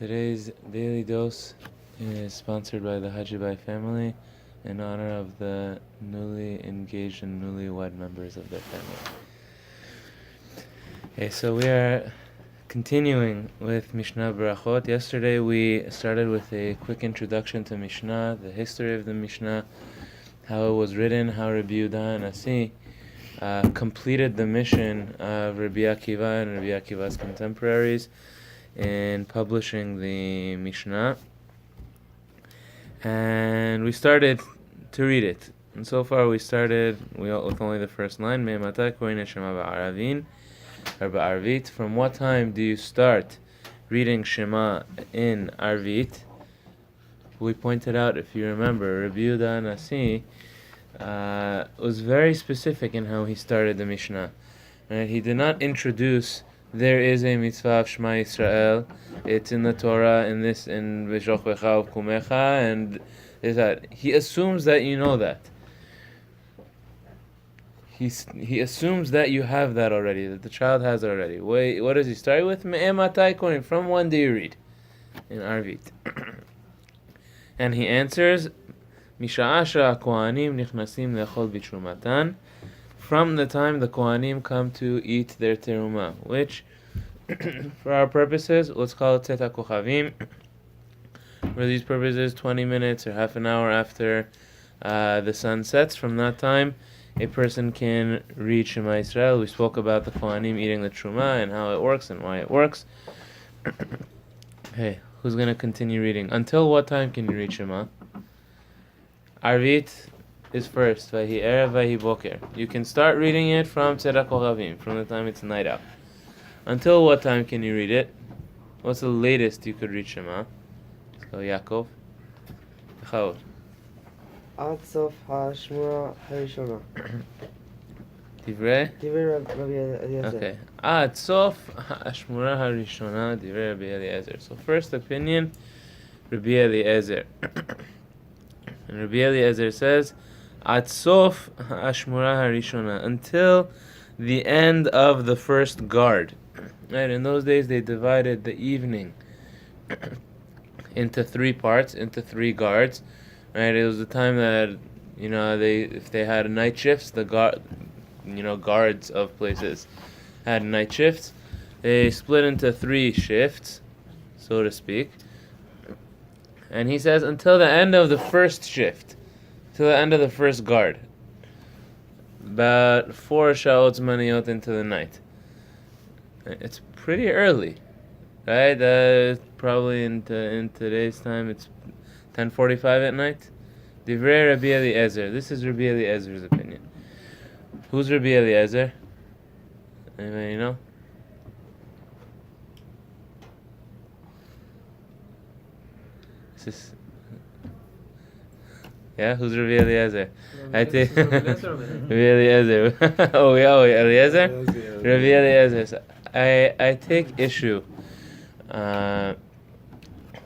Today's Daily Dose is sponsored by the Hajibai family in honor of the newly engaged and newlywed members of their family. Okay, so we are continuing with Mishna Berachot. Yesterday we started with a quick introduction to Mishna, the history of the Mishna, how it was written, how Rabbi Yehuda Nasi completed the mission of Rabbi Akiva and Rabbi Akiva's contemporaries in publishing the Mishnah, and we started to read it. And so far we started with only the first line, from what time do you start reading Shema in Arvit? We pointed out, if you remember, Rabbi Yehuda Nasi was very specific in how he started the Mishnah. Right? He did not introduce there is a mitzvah of Shema Yisrael, it's in the Torah, in V'shoch Becha Kumecha, and is that. He assumes that you know that. He assumes that you have that already, that the child has it already. Wait, what does he start with? From when do you read? In Arvit. And he answers, Misha'asha Kohanim nichnasim le'echol b'trumatan, from the time the Kohanim come to eat their terumah, which, for our purposes, let's call it Tzeta Kochavim. For these purposes, 20 minutes or half an hour after the sun sets. From that time, a person can read Shema Yisrael. We spoke about the Kohanim eating the Trumah and how it works and why it works. Hey, who's going to continue reading? Until what time can you read Shema? Arvit is first, Vahi Erev, Vahi Boker. You can start reading it from Tzedek Kochavim, from the time it's night out. Until what time can you read it? What's the latest you could read Shema? Let's go, Yaakov. Chao. Ad Sof HaShmura HaRishona. Divrei? Divrei Rabbi Eliezer. Okay. Ad Sof HaShmura HaRishona, Divrei Rabbi Eliezer. So first opinion, Rabbi Eliezer. And Rabbi Eliezer says, Ad Sof HaShmura HaRishona, until the end of the first guard. Right, in those days they divided the evening into three parts, into three guards. Right, it was the time that, if they had night shifts, the guards of places had night shifts. They split into three shifts, so to speak. And he says until the end of the first shift, till the end of the first guard, about 4 sha'ot zmaniyot into the night. It's pretty early, right? Probably in today's time, it's 10:45 at night. Divrei Rabbi Eliezer. This is Rabbi Eliezer's opinion. Who's Rabbi Eliezer? Anybody know? Yeah, who's Rabbi Eliezer? I think Rabbi Eliezer. Oh yeah, Eliezer. Rabbi Eliezer. So I take issue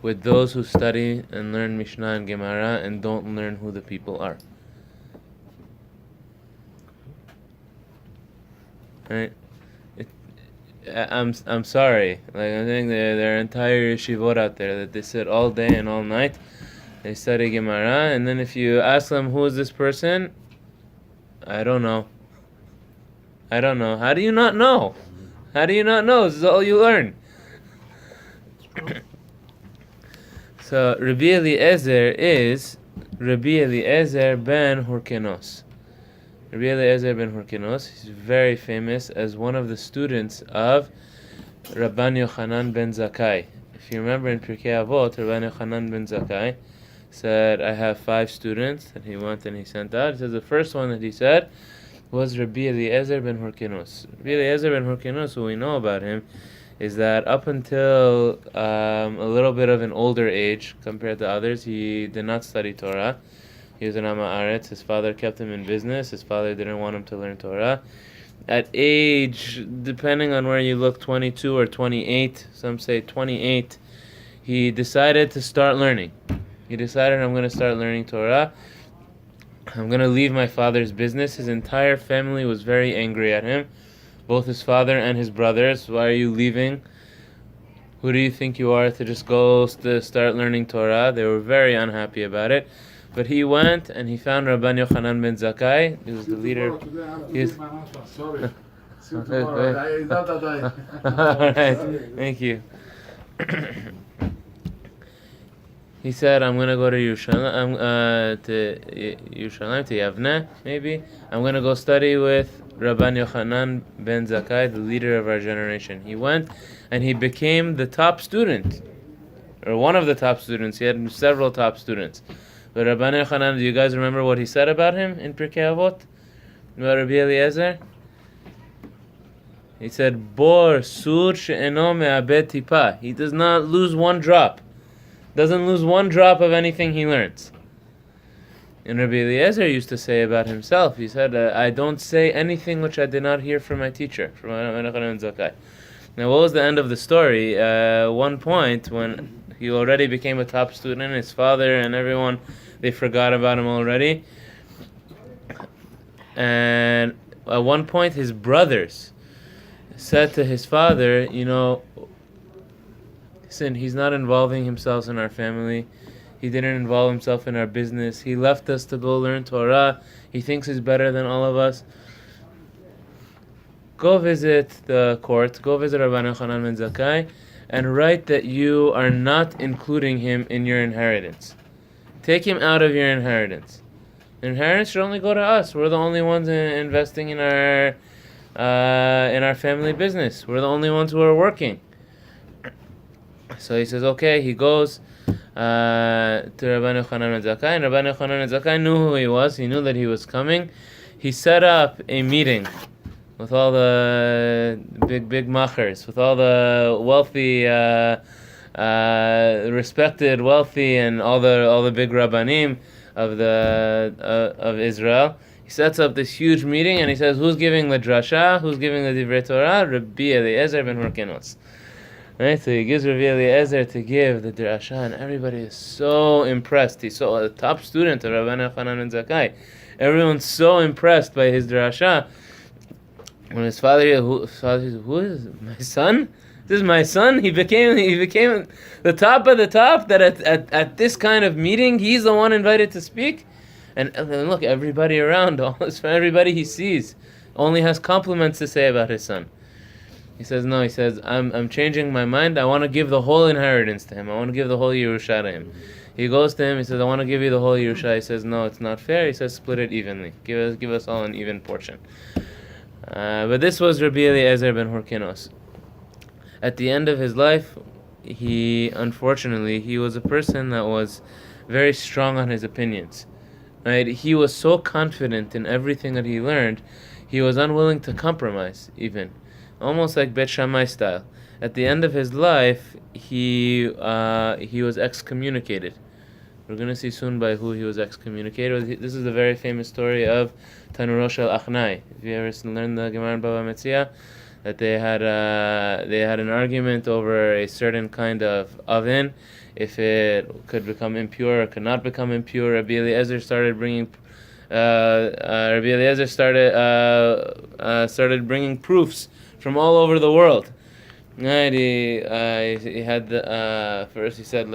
with those who study and learn Mishnah and Gemara and don't learn who the people are. Right? I'm sorry. Like, I think there are entire yeshivot out there that they sit all day and all night. They study Gemara, and then if you ask them who is this person, I don't know. How do you not know? This is all you learn. So Rabbi Eliezer is Rabbi Eliezer ben Hurkenos. Rabbi Eliezer ben Hurkenos, he's very famous as one of the students of Rabban Yochanan ben Zakkai. If you remember in Pirkei Avot, Rabban Yochanan ben Zakkai said, I have 5 students that he went and he sent out. He says the first one that he said was Rabbi Eliezer ben Hurkenos. Rabbi Eliezer ben Hurkenos, who we know about him, is that up until a little bit of an older age compared to others, he did not study Torah. He was an Am Haaretz. His father kept him in business. His father didn't want him to learn Torah. At age, depending on where you look, 22 or 28, some say 28, he decided to start learning. He decided, I'm going to start learning Torah. I'm going to leave my father's business. His entire family was very angry at him. Both his father and his brothers. Why are you leaving Who do you think you are to just go to start learning Torah? They were very unhappy about it. But he went and he found Rabban Yochanan ben Zakkai. He was the leader. Sorry. Alright, thank you. He said, I'm going to go to Yerushalayim, to Yavne, maybe. I'm going to go study with Rabban Yochanan ben Zakkai, the leader of our generation. He went and he became the top student, or one of the top students. He had several top students. But Rabban Yochanan, do you guys remember what he said about him in Pirkei Avot? About Rabbi Eliezer? He said, Bor sur she'eno me'abed tipa. He does not lose one drop. Doesn't lose one drop of anything he learns. And Rabbi Eliezer used to say about himself, he said, I don't say anything which I did not hear from my teacher, from Rabban Yochanan ben Zakkai. Now, what was the end of the story? One point, when he already became a top student, his father and everyone, they forgot about him already. And at one point, his brothers said to his father, listen, he's not involving himself in our family. He didn't involve himself in our business. He left us to go learn Torah. He thinks he's better than all of us. Go visit the court. Go visit Rabban Yochanan ben Zakkai and write that you are not including him in your inheritance. Take him out of your inheritance. Inheritance should only go to us. We're the only ones investing in our family business. We're the only ones who are working. So he says, okay. He goes to Rabban Yochanan ben Zakkai, and Rabban Yochanan ben Zakkai knew who he was. He knew that he was coming. He set up a meeting with all the big machers, with all the wealthy, respected, wealthy, and all the big rabbanim of Israel. He sets up this huge meeting and he says, who's giving the drasha? Who's giving the divrei Torah? Rabbi Eliezer ben Hyrcanos. Right, so he gives Rabbi Eliezer to give the drasha, and everybody is so impressed. He's a top student of Rabban Yochanan ben Zakkai. Everyone's so impressed by his drasha. When his father says, who is my son? This is my son. He became the top of the top. That at this kind of meeting, he's the one invited to speak. And look, everybody around, everybody he sees, only has compliments to say about his son. He says, no, he says, I'm changing my mind. I want to give the whole inheritance to him. I want to give the whole Yerusha to him. He goes to him, he says, I want to give you the whole Yerusha. He says, no, it's not fair. He says, split it evenly. Give us all an even portion. But this was Rabbi Eliezer ben Hyrcanos. At the end of his life, he was a person that was very strong on his opinions. Right? He was so confident in everything that he learned, he was unwilling to compromise, even. Almost like Bet Shammai style. At the end of his life, he was excommunicated. We're going to see soon by who he was excommunicated. This is a very famous story of Tanurosh al-Achnai. If you ever learned the Gemara in Bava Metzia, that they had an argument over a certain kind of oven, if it could become impure or could not become impure. Rabbi Eliezer started bringing proofs from all over the world. Right? He had first he said,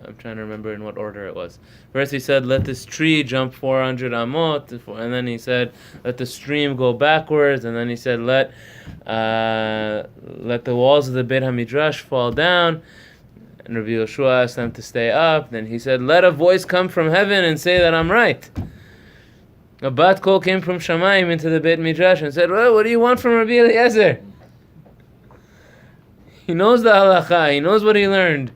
I'm trying to remember in what order it was. First he said, let this tree jump 400 amot, and then he said, let the stream go backwards, and then he said, let the walls of the Beit HaMidrash fall down, and Rabbi Yoshua asked them to stay up. Then he said, let a voice come from heaven and say that I'm right. A bat kol came from Shamayim into the Beit Midrash and said, well, what do you want from Rabbi Eliezer? He knows the halacha, he knows what he learned.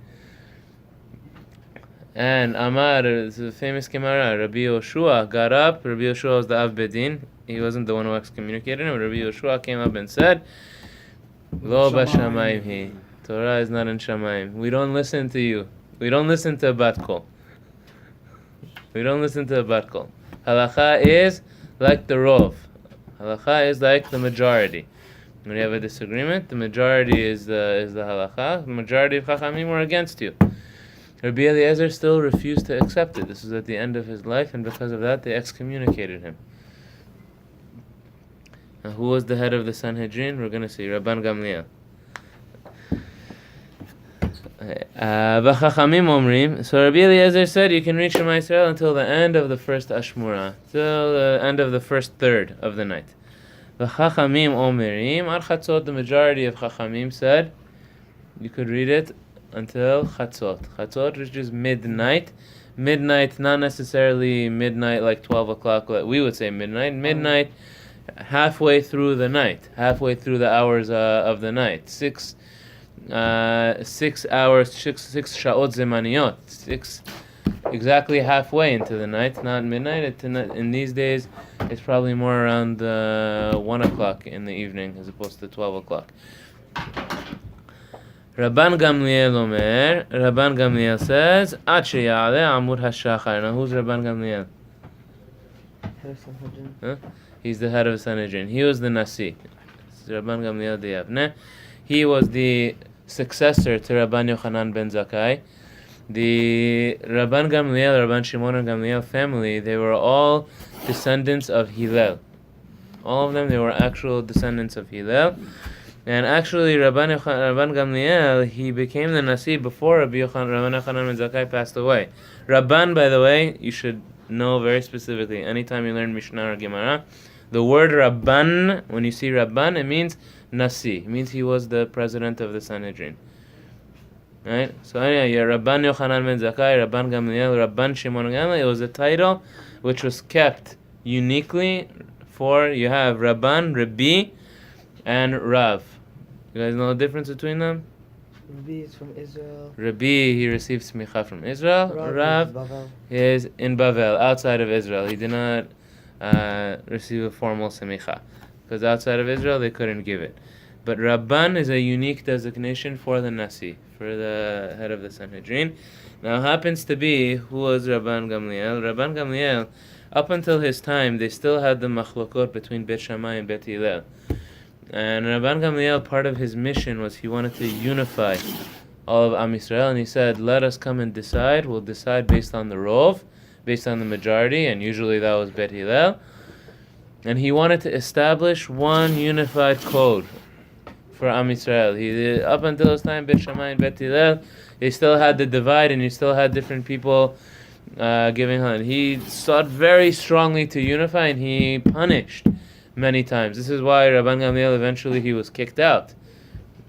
And Amar, this is a famous Gemara, Rabbi Yoshua got up. Rabbi Yoshua was the Av Bedin. He wasn't the one who excommunicated him. Rabbi Yoshua came up and said, Lo b'shamayim hi. Torah is not in Shamayim. We don't listen to you. We don't listen to a bat kol. Halacha is like the rov. Halacha is like the majority. When you have a disagreement, the majority is the halacha. The majority of Chachamim were against you. Rabbi Eliezer still refused to accept it. This was at the end of his life, and because of that, they excommunicated him. Now, who was the head of the Sanhedrin? We're going to see Rabban Gamliel. V'chachamim omrim. So Rabbi Eliezer said you can reach Shema Yisrael until the end of the first Ashmura, till the end of the first third of the night. V'chachamim omrim. Ar chatzot, the majority of chachamim said you could read it until chatzot. Chatzot, which is midnight. Midnight, not necessarily midnight like 12 o'clock. We would say midnight. Midnight, halfway through the night, halfway through the hours of the night. 6 hours, 6 sha'ot zemaniyot, 6 exactly halfway into the night, not midnight. In these days, it's probably more around 1 o'clock in the evening as opposed to 12 o'clock. Rabban Gamliel Omer, Rabban Gamliel says, Ad sheya'aleh amud hashachar. Now who's Rabban Gamliel? Huh? He's the head of the Sanhedrin. He was the Nasi. Rabban Gamliel de Yavne. He was the successor to Rabban Yochanan ben Zakkai. The Rabban Gamliel, Rabban Shimon and Gamliel family, they were all descendants of Hillel. All of them, they were actual descendants of Hillel. And actually, Rabban Gamliel, he became the Nasi before Rabban Yochanan ben Zakkai passed away. Rabban, by the way, you should know very specifically, anytime you learn Mishna or Gemara, the word Rabban, when you see Rabban, it means Nasi. It means he was the president of the Sanhedrin. Right? So anyway, Rabban Yochanan ben Zakkai, Rabban Gamliel, Rabban Shimon Gamliel, it was a title which was kept uniquely for, you have Rabban, Rabbi, and Rav. You guys know the difference between them? Rabbi is from Israel. Rabbi, he received smicha from Israel. Rav is in Bavel, outside of Israel. He did not receive a formal smicha, because outside of Israel they couldn't give it. But Rabban is a unique designation for the Nasi, for the head of the Sanhedrin. Now happens to be, who was Rabban Gamliel? Rabban Gamliel, up until his time, they still had the machlokot between Bet Shammai and Bet Hillel. And Rabban Gamliel, part of his mission was he wanted to unify all of Am Yisrael, and he said, let us come and decide. We'll decide based on the rov, based on the majority, and usually that was Bet Hillel. And he wanted to establish one unified code for Am Yisrael. Up until his time, Bet Shammai and Bet Hillel, they still had the divide, and you still had different people giving hand. He sought very strongly to unify, and he punished many times. This is why Rabban Gamliel eventually he was kicked out.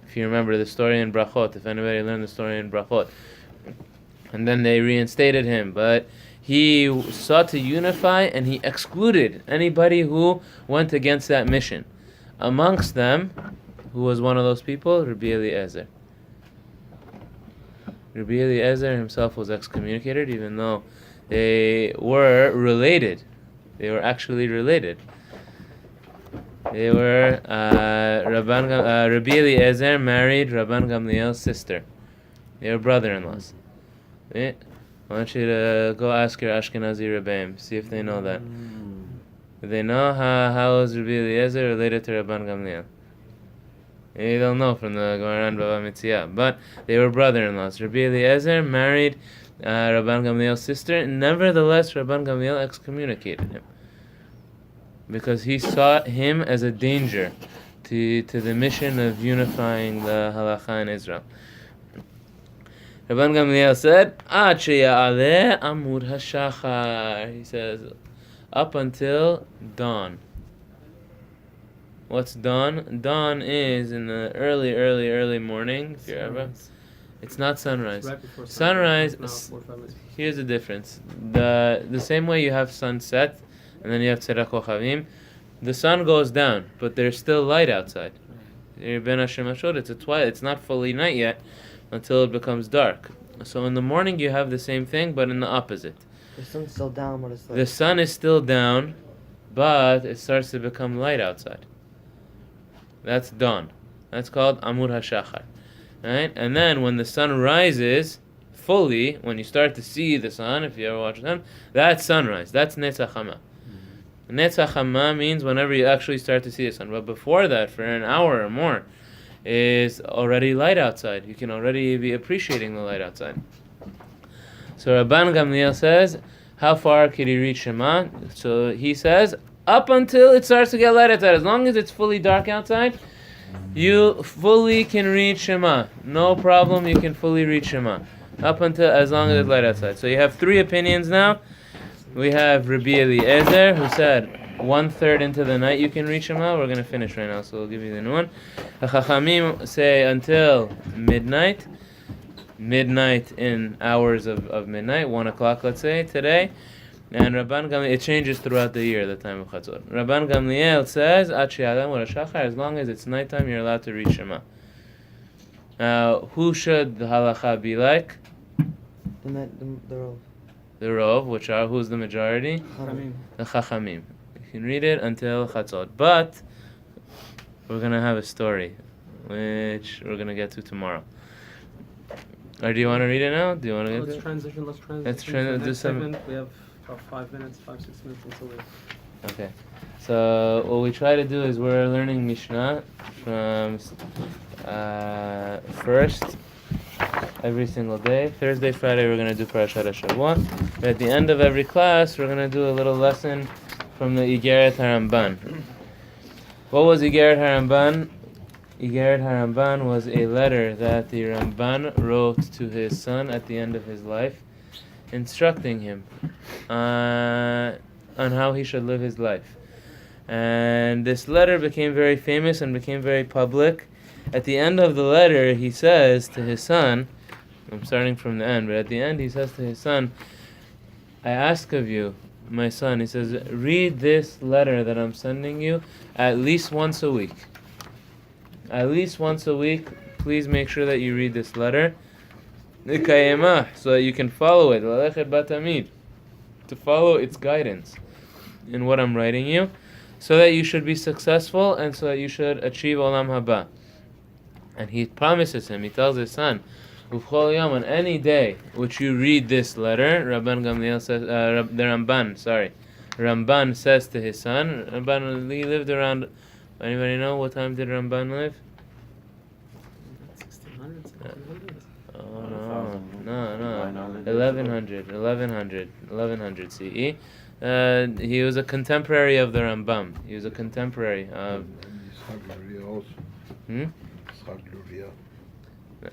If you remember the story in Berachot, if anybody learned the story in Berachot, and then they reinstated him. But he sought to unify, and he excluded anybody who went against that mission. Amongst them, who was one of those people? Rabbi Eliezer. Rabbi Eliezer himself was excommunicated, even though they were related. They were actually related. They were Rabbi Eliezer married Rabban Gamliel's sister. They were brother-in-laws. I want you to go ask your Ashkenazi Rebbeim, see if they know that. Do they know how is Rabbi Eliezer related to Rabban Gamliel? Maybe they'll know from the Gemara and Bava Metzia. But they were brother-in-laws. Rabbi Eliezer married Rabban Gamliel's sister, and nevertheless Rabban Gamliel excommunicated him, because he saw him as a danger to the mission of unifying the halacha in Israel. Rabban Gamliel said, Ad sheya'aleh amud hashachar. He says, up until dawn. What's dawn? Dawn is in the early morning. If you're ever, it's not sunrise. Right before Sunrise. Here's the difference. The same way you have sunset, and then you have tzedek kochavim. The sun goes down, but there's still light outside. Ben Hashem Ashod, it's a twilight. It's not fully night yet until it becomes dark. So in the morning you have the same thing, but in the opposite. The sun's still down, but it's like... The sun is still down, but it starts to become light outside. That's dawn. That's called Amud HaShachar. Right? And then when the sun rises fully, when you start to see the sun, if you ever watch them, that's sunrise. That's Netzach Hama. Netzach Hama means whenever you actually start to see the sun. But before that, for an hour or more, is already light outside. You can already be appreciating the light outside. So Rabban Gamliel says, how far could he reach Shema? So he says, up until it starts to get light outside. As long as it's fully dark outside, you fully can read Shema. No problem, you can fully read Shema. Up until as long as it's light outside. So you have three opinions now. We have Rabbi Eliezer, who said 1/3 into the night you can read Shema. We're going to finish right now, so we'll give you the new one. The Chachamim say until midnight. Midnight in hours of midnight, 1 o'clock, let's say, today. And Rabban Gamliel, it changes throughout the year, the time of Chatzor. Rabban Gamliel says, as long as it's nighttime, you're allowed to read Shema. Now, who should the halacha be like? The Rov. The Rov, which are, who's the majority? Chachamim. The Chachamim. You can read it until Chatzor. But, we're going to have a story, which we're going to get to tomorrow. Or do you want to read it now? Do you want to get Let's it? transition. Let's Let's transition. do some. We have about 5 minutes, 5-6 minutes until we. Okay. So what we try to do is we're learning Mishnah from first every single day. Thursday, Friday, we're going to do Parashat HaShavua. At the end of every class, we're going to do a little lesson from the Iggeret HaRamban. What was Iggeret HaRamban? Iggeret HaRamban was a letter that the Ramban wrote to his son at the end of his life, instructing him on how he should live his life. And this letter became very famous and became very public. At the end of the letter, he says to his son, I'm starting from the end, but at the end he says to his son, I ask of you, my son, he says, read this letter that I'm sending you at least once a week. At least once a week, please make sure that you read this letter. So that you can follow it. To follow its guidance in what I'm writing you. So that you should be successful and so that you should achieve Olam Haba. And he promises him, he tells his son, on any day which you read this letter, Rabban Gamliel says, the Ramban says to his son, Ramban, he lived around, anybody know what time did Ramban live? 1600, 1700. Oh no, 1100 CE. He was a contemporary of the Rambam. He was a contemporary of...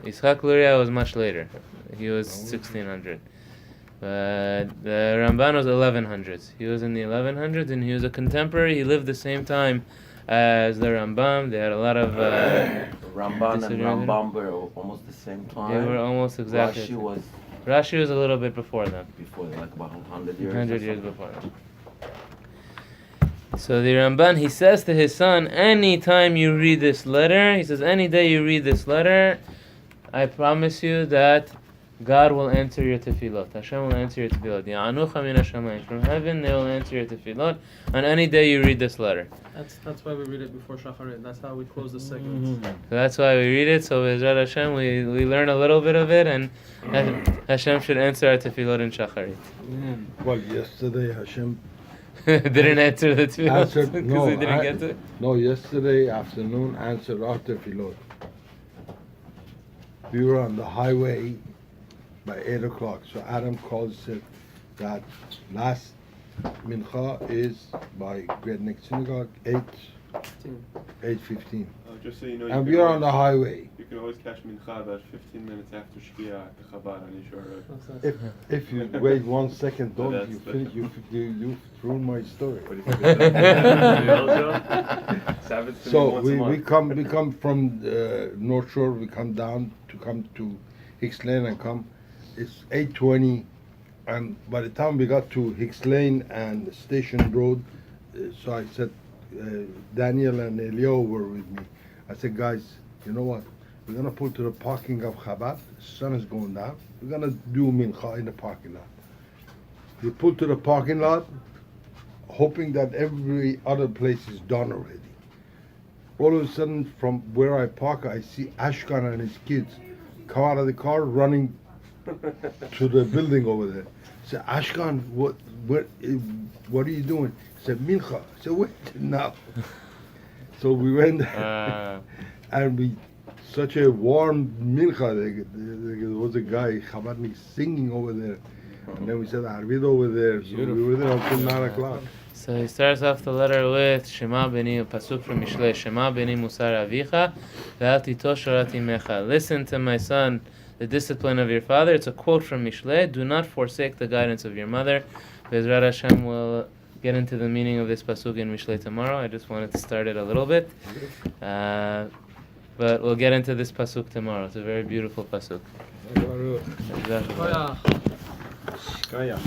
Yitzhak Luria was much later. He was 1600. But the Ramban was 1100s. He was in the 1100s and he was a contemporary. He lived the same time as the Rambam. They had a lot of... Ramban and Rambam were almost the same time. They were almost exactly... Rashi was a little bit before them. Before, like about 100 years. 100 years before them. So the Ramban, he says to his son, anytime you read this letter, he says, any day you read this letter, I promise you that God will answer your tefillot. Hashem will answer your tefillot. Ya'anucha min hashamayim. From heaven, they will answer your tefillot on any day you read this letter. That's why we read it before Shacharit. That's how we close the segment. So that's why we read it. So Bezrat Hashem, we learn a little bit of it, and Hashem should answer our tefillot in Shacharit. Well, yesterday Hashem didn't answer the tefillot answered. because No, he didn't get to it. No, yesterday afternoon answered our tefillot. We were on the highway by 8 o'clock. So Adam calls it that last mincha is by Great Neck Synagogue 8:15. Just so you know, And we are on the highway. You can always catch mincha about 15 minutes after Shkia at the Chabad on Yishar Road. If you wait 1 second, don't you finish? You ruin my story. So we come from North Shore. We come down to Hicks Lane and come. It's 8:20, and by the time we got to Hicks Lane and Station Road, so I said, Daniel and Elio were with me. I said, guys, you know what? We're gonna pull to the parking of Chabad. The sun is going down. We're gonna do mincha in the parking lot. We pulled to the parking lot, hoping that every other place is done already. All of a sudden, from where I park, I see Ashkan and his kids come out of the car running to the building over there. I said, Ashkan, what are you doing? He said, mincha. I said, wait, now. So we went and we, such a warm mincha, there was a guy, Chabadnik, singing over there. And then we said, Arvid over there. So we were there until 9 o'clock. So he starts off the letter with Shema Beni, a pasuk from Mishle. Shema Beni Musar Avicha, Ve'al Tito Shorat Imecha. Listen to my son, the discipline of your father. It's a quote from Mishle. Do not forsake the guidance of your mother. Bezrat Hashem will get into the meaning of this pasuk in Mishle tomorrow. I just wanted to start it a little bit. But we'll get into this pasuk tomorrow. It's a very beautiful pasuk. Oh, yeah.